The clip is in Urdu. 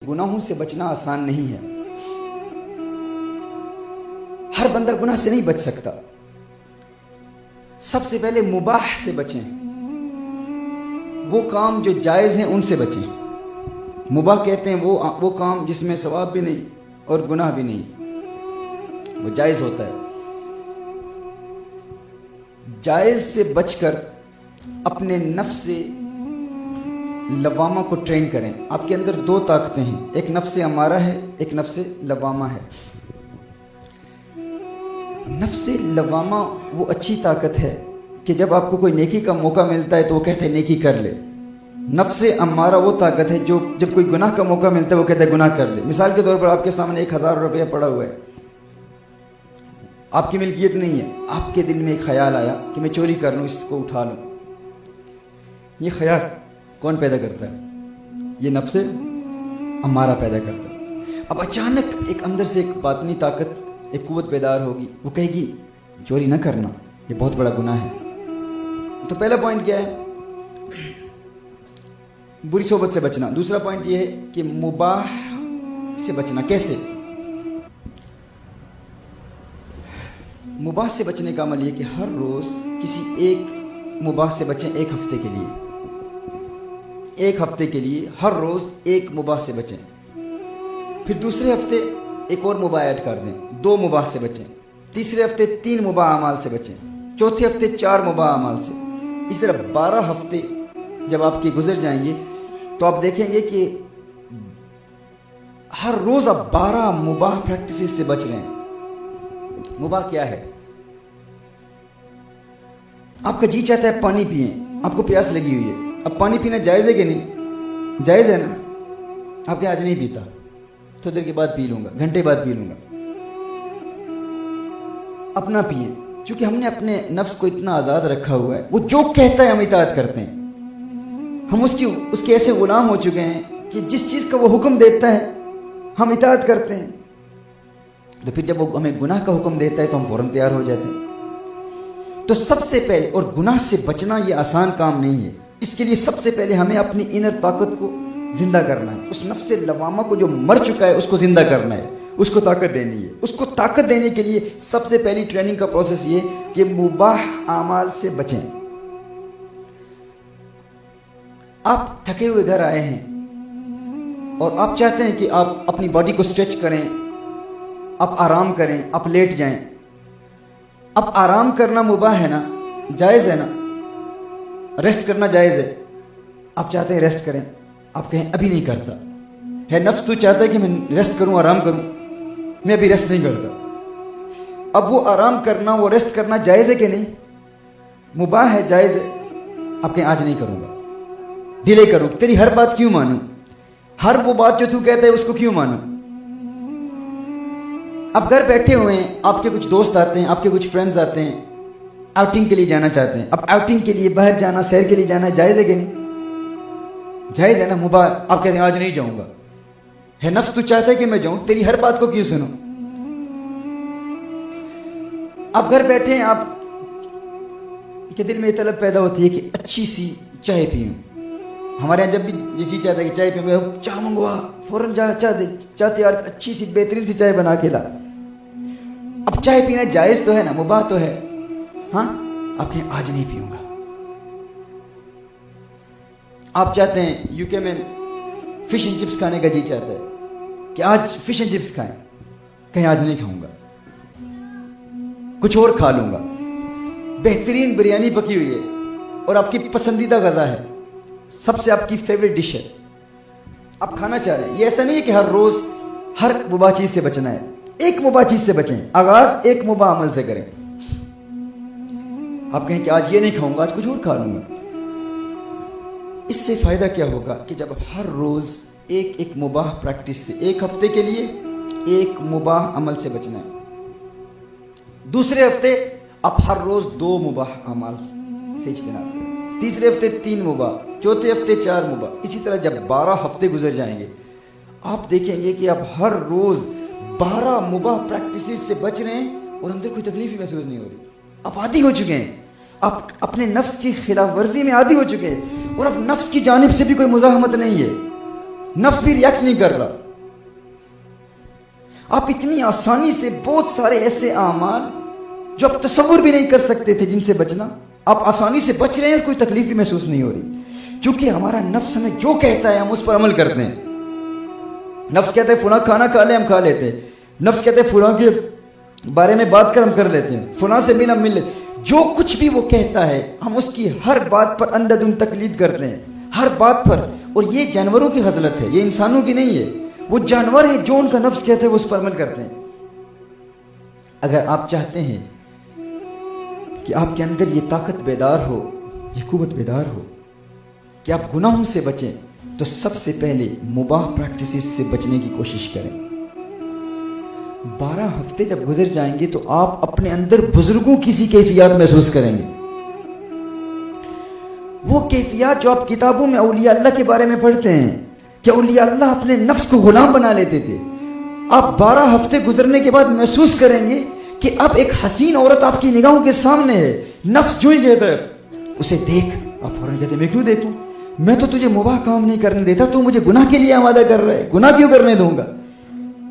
گناہوں سے بچنا آسان نہیں ہے. ہر بندہ گناہ سے نہیں بچ سکتا. سب سے پہلے مباح سے بچیں. وہ کام جو جائز ہیں ان سے بچیں. مباح کہتے ہیں وہ کام جس میں ثواب بھی نہیں اور گناہ بھی نہیں, وہ جائز ہوتا ہے. جائز سے بچ کر اپنے نفس لوامہ کو ٹرین کریں. آپ کے اندر دو طاقتیں ہیں, ایک نفس امارہ ہے, ایک نفس لوامہ ہے. نفس لوامہ وہ اچھی طاقت ہے کہ جب آپ کو کوئی نیکی کا موقع ملتا ہے تو وہ کہتے ہیں نیکی کر لے. نفس امارہ وہ طاقت ہے جو جب کوئی گناہ کا موقع ملتا ہے وہ کہتے ہیں گناہ کر لے. مثال کے طور پر آپ کے سامنے 1000 روپیہ پڑا ہوا ہے, آپ کی ملکیت نہیں ہے, آپ کے دل میں ایک خیال آیا کہ میں چوری کر لوں, اس کو اٹھا لوں. یہ خیال کون پیدا کرتا ہے؟ یہ نفس امارہ پیدا کرتا ہے. اب اچانک ایک اندر سے ایک باطنی طاقت, ایک قوت بیدار ہوگی, وہ کہے گی چوری نہ کرنا, یہ بہت بڑا گناہ ہے. تو پہلا پوائنٹ کیا ہے؟ بری صحبت سے بچنا. دوسرا پوائنٹ یہ ہے کہ مباح سے بچنا. کیسے؟ مباح سے بچنے کا عمل یہ کہ ہر روز کسی ایک مباح سے بچیں. ایک ہفتے کے لیے, ایک ہفتے کے لیے ہر روز ایک مباح سے بچیں. پھر دوسرے ہفتے ایک اور مباح ایڈ کر دیں, 2 مباح سے بچیں. تیسرے ہفتے 3 مباح اعمال سے بچیں. چوتھے ہفتے 4 مباح اعمال سے. اس طرح 12 ہفتے جب آپ کے گزر جائیں گے تو آپ دیکھیں گے کہ ہر روز آپ 12 مباح پریکٹسز سے بچ رہے ہیں. مباح کیا ہے؟ آپ کا جی چاہتا ہے پانی پئیں, آپ کو پیاس لگی ہوئی ہے. اب پانی پینا جائز ہے کہ نہیں؟ جائز ہے نا. آپ کے آج نہیں پیتا, تھوڑی دیر کے بعد پی لوں گا, گھنٹے بعد پی لوں گا. اپنا پئیں, چونکہ ہم نے اپنے نفس کو اتنا آزاد رکھا ہوا ہے, وہ جو کہتا ہے ہم اطاعت کرتے ہیں. ہم اس کے ایسے غلام ہو چکے ہیں کہ جس چیز کا وہ حکم دیتا ہے ہم اطاعت کرتے ہیں. تو پھر جب وہ ہمیں گناہ کا حکم دیتا ہے تو ہم فوراً تیار ہو جاتے ہیں. تو سب سے پہلے, اور گناہ سے بچنا یہ آسان کام نہیں ہے, اس کے لیے سب سے پہلے ہمیں اپنی انر طاقت کو زندہ کرنا ہے. اس نفس لوامہ کو جو مر چکا ہے اس کو زندہ کرنا ہے, اس کو طاقت دینی ہے. اس کو طاقت دینے کے لیے سب سے پہلی ٹریننگ کا پروسیس یہ کہ مباح اعمال سے بچیں. آپ تھکے ہوئے گھر آئے ہیں اور آپ چاہتے ہیں کہ آپ اپنی باڈی کو اسٹریچ کریں, آپ آرام کریں, آپ لیٹ جائیں. اب آرام کرنا مباح ہے نا, جائز ہے نا, ریسٹ کرنا جائز ہے. آپ چاہتے ہیں ریسٹ کریں, آپ کہیں ابھی نہیں کرتا ہے. نفس تو چاہتا ہے کہ میں ریسٹ کروں, آرام کروں, میں ابھی ریسٹ نہیں کرتا. اب وہ آرام کرنا, وہ ریسٹ کرنا جائز ہے کہ نہیں؟ مباح ہے, جائز ہے. آپ کہیں آج نہیں کروں گا, ڈیلے کروں. تیری ہر بات کیوں مانوں؟ ہر وہ بات جو تو کہتا ہے اس کو کیوں مانوں؟ اب گھر بیٹھے ہوئے ہیں, آپ کے کچھ دوست آتے ہیں, آپ کے کچھ فرینڈز آتے ہیں, آؤٹنگ کے لیے جانا چاہتے ہیں. اب آؤٹنگ کے لیے باہر جانا, سیر کے لیے جانا جائز ہے کہ نہیں؟ جائز ہے نا, مباح. آپ کہتے ہیں آج نہیں جاؤں گا. ہے نفس تو چاہتا ہے کہ میں جاؤں, تیری ہر بات کو کیوں سنوں؟ اب گھر بیٹھے ہیں, آپ کے دل میں یہ طلب پیدا ہوتی ہے کہ اچھی سی چائے پیوں. ہمارے یہاں جب بھی یہ چیز چاہتا ہے کہ چائے پیوں گے, چائے منگوا, فوراً جا چاہ دے, چاہتے یار اچھی سی بہترین سی چائے بنا کے لا. اب چائے پینا جائز تو ہے نا, مباح تو ہے. ہاں, آپ کہیں آج نہیں پیوں گا. آپ چاہتے ہیں یو کے میں فش اینڈ چپس کھانے کا جی چاہتا ہے کہ آج فش اینڈ چپس کھائیں, کہیں آج نہیں کھاؤں گا, کچھ اور کھا لوں گا. بہترین بریانی پکی ہوئی ہے اور آپ کی پسندیدہ غذا ہے, سب سے آپ کی فیوریٹ ڈش ہے, آپ کھانا چاہ رہے ہیں. یہ ایسا نہیں ہے کہ ہر روز ہر مباح چیز سے بچنا ہے. ایک مباح چیز سے بچیں, آغاز ایک مباح عمل سے کریں. آپ کہیں کہ آج یہ نہیں کھاؤں گا, آج کچھ اور کھا لوں گا. اس سے فائدہ کیا ہوگا کہ جب ہر روز ایک مباح پریکٹس سے, ایک ہفتے کے لیے ایک مباح عمل سے بچنا ہے. دوسرے ہفتے آپ ہر روز 2 مباح اعمال سے اجتناب کریں. تیسرے ہفتے 3 مباح, چوتھے ہفتے 4 مباح. اسی طرح جب 12 ہفتے گزر جائیں گے آپ دیکھیں گے کہ آپ ہر روز 12 مباح پریکٹسز سے بچ رہے ہیں اور اندر کوئی تکلیف ہی محسوس نہیں ہو رہی. آپ عادی ہو چکے ہیں, آپ اپنے نفس کی خلاف ورزی میں عادی ہو چکے ہیں, اور اب نفس کی جانب سے بھی کوئی مزاحمت نہیں ہے. نفس بھی ریاکٹ نہیں کر رہا. آپ اتنی آسانی سے بہت سارے ایسے اعمال جو آپ تصور بھی نہیں کر سکتے تھے جن سے بچنا، آپ آسانی سے بچ رہے ہیں اور کوئی تکلیف بھی محسوس نہیں ہو رہی. چونکہ ہمارا نفس ہمیں جو کہتا ہے ہم اس پر عمل کرتے ہیں. نفس کہتا ہے فلاں کھانا کھا لے، ہم کھا لیتے ہیں. نفس کہتے ہیں فلاں کے بارے میں بات کر، ہم کر لیتے ہیں. فلاں سے مل، ہم مل لیتے. جو کچھ بھی وہ کہتا ہے ہم اس کی ہر بات پر اندھا دھند تقلید کرتے ہیں، ہر بات پر. اور یہ جانوروں کی خصلت ہے، یہ انسانوں کی نہیں ہے. وہ جانور ہیں جو ان کا نفس کہتے ہیں وہ اس پر عمل کرتے ہیں. اگر آپ چاہتے ہیں کہ آپ کے اندر یہ طاقت بیدار ہو، یہ قوت بیدار ہو کہ آپ گناہوں سے بچیں، تو سب سے پہلے مباح پریکٹسز سے بچنے کی کوشش کریں. 12 ہفتے جب گزر جائیں گے تو آپ اپنے اندر بزرگوں کی سی کیفیات محسوس کریں گے. وہ کیفیات جو آپ کتابوں میں اولیاء اللہ کے بارے میں پڑھتے ہیں کہ اولیاء اللہ اپنے نفس کو غلام بنا لیتے تھے، آپ 12 ہفتے گزرنے کے بعد محسوس کریں گے کہ اب ایک حسین عورت آپ کی نگاہوں کے سامنے ہے. نفس جو ہی کہتا ہے اسے دیکھ، آپ فوراً کہتے ہیں میں کیوں دیکھوں، میں تو تجھے مباح کام نہیں کرنے دیتا، تو مجھے گناہ کے لیے آمادہ کر رہا ہے، گناہ کیوں کرنے دوں گا.